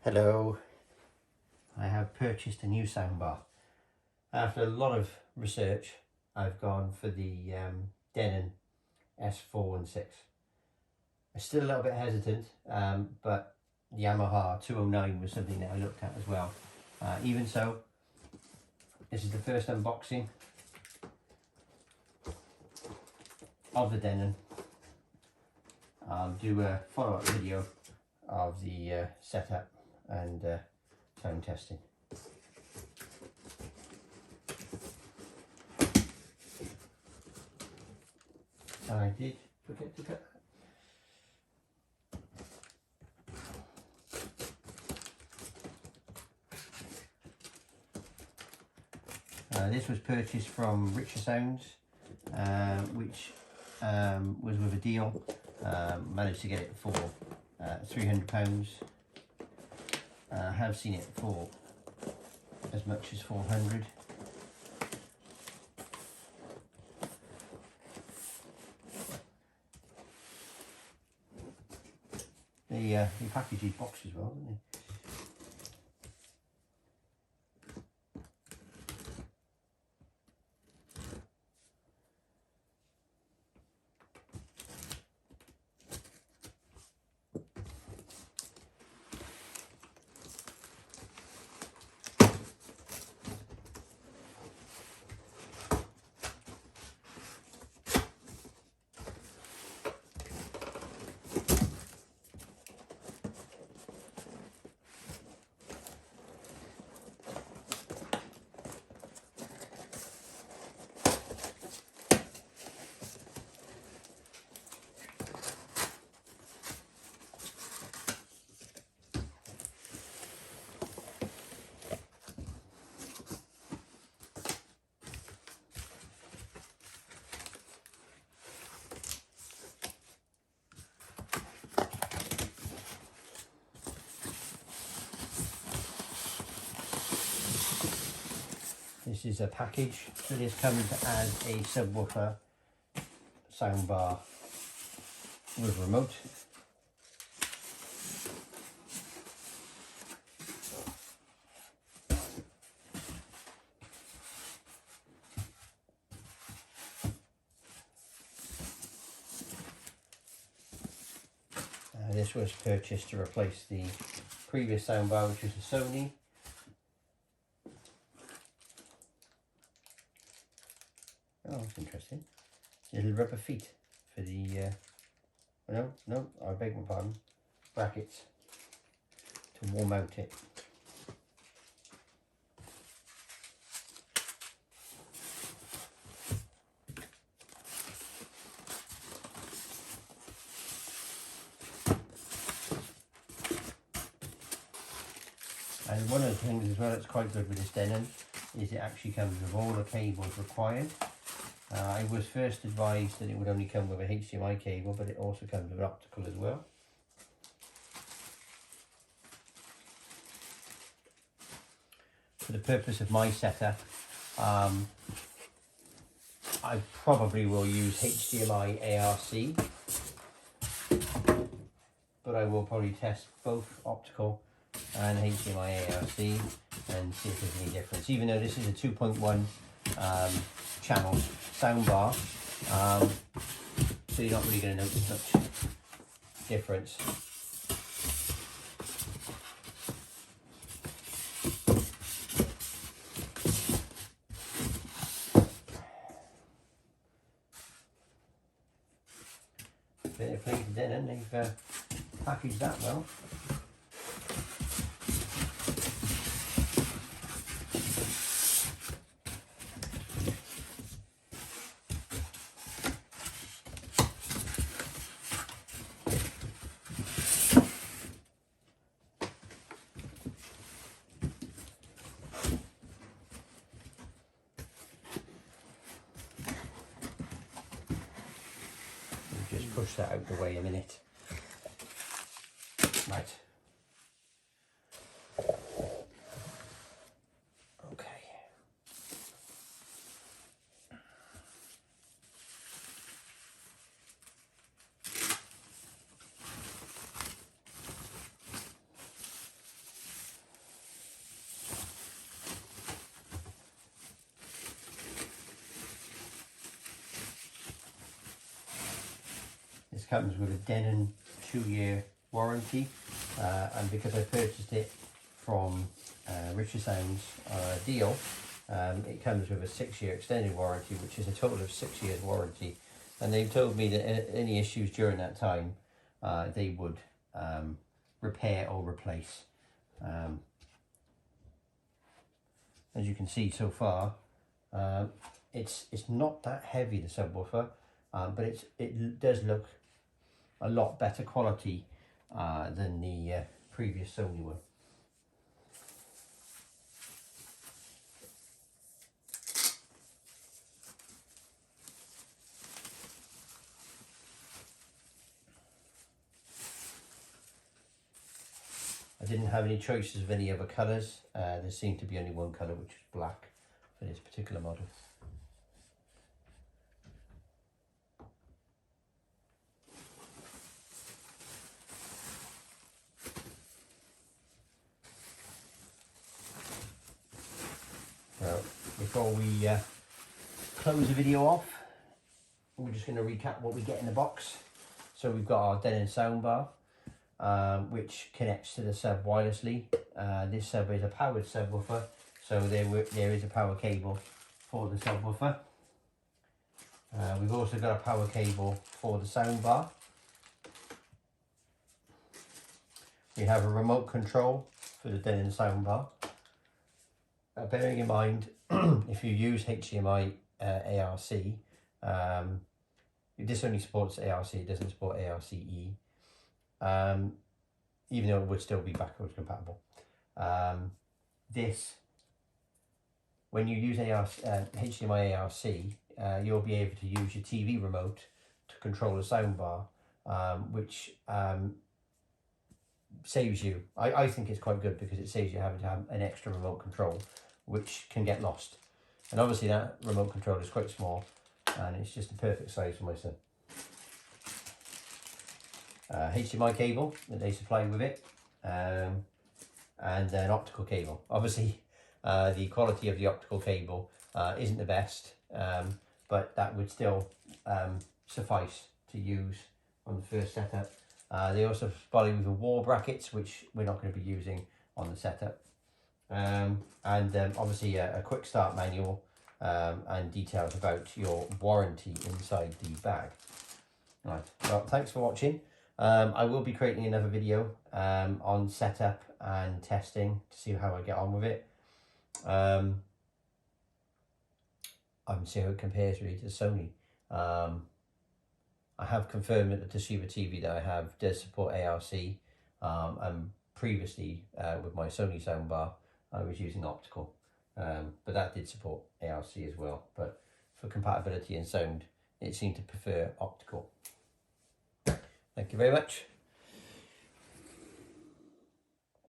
Hello, I have purchased a new soundbar. After a lot of research, I've gone for the Denon S416. I'm still a little bit hesitant, but Yamaha 209 was something that I looked at as well. Even so, this is the first unboxing of the Denon. I'll do a follow-up video of the setup and sound testing. I did forget to cut that. This was purchased from Richer Sounds, which was with a deal. Managed to get it for £300. I have seen it for as much as 400. They package these boxes well, don't they? This is a package, so this comes as a subwoofer soundbar with remote. This was purchased to replace the previous soundbar, which was a Sony. Oh, that's interesting. Little rubber feet for the, no, I beg my pardon, brackets to warm out it. And one of the things as well that's quite good with this Denon is it actually comes with all the cables required. I was first advised that it would only come with a HDMI cable, but it also comes with optical as well. For the purpose of my setup, I probably will use HDMI ARC, but I will probably test both optical and HDMI ARC and see if there's any difference. Even though this is a 2.1 channel soundbar, so you're not really going to notice much difference. Bit of play to Denon, they've packaged that well. Just push that out the way a minute. Right. Okay. This comes with a Denon 2-year warranty, and because I purchased it from Richer Sounds deal, it comes with a 6-year extended warranty, which is a total of 6 years warranty. And they've told me that any issues during that time, they would repair or replace. As you can see so far, it's not that heavy, the subwoofer, but it does look a lot better quality than the previous Sony one. I didn't have any choices of any other colours. There seemed to be only one colour, which is black for this particular model. So before we close the video off, we're just going to recap what we get in the box. So we've got our Denon soundbar, which connects to the sub wirelessly. This sub is a powered subwoofer, so there is a power cable for the subwoofer. We've also got a power cable for the soundbar. We have a remote control for the Denon soundbar. Bearing in mind, if you use HDMI ARC, this only supports ARC, it doesn't support ARCE. Even though it would still be backwards compatible. When you use HDMI ARC, you'll be able to use your TV remote to control the soundbar, which saves you. I think it's quite good because it saves you having to have an extra remote control, which can get lost. And obviously that remote control is quite small, and it's just the perfect size for my son. HDMI cable that they supply with it, and an optical cable. Obviously the quality of the optical cable isn't the best, but that would still suffice to use on the first setup. They also supply with the wall brackets, which we're not going to be using on the setup, and obviously a quick start manual and details about your warranty inside the bag. Right, well, thanks for watching. I will be creating another video on setup and testing to see how I get on with it. I'm see how it compares really to Sony. I have confirmed that the Toshiba TV that I have does support ARC, and previously with my Sony soundbar I was using optical, but that did support ARC as well, but for compatibility and sound it seemed to prefer optical. Thank you very much.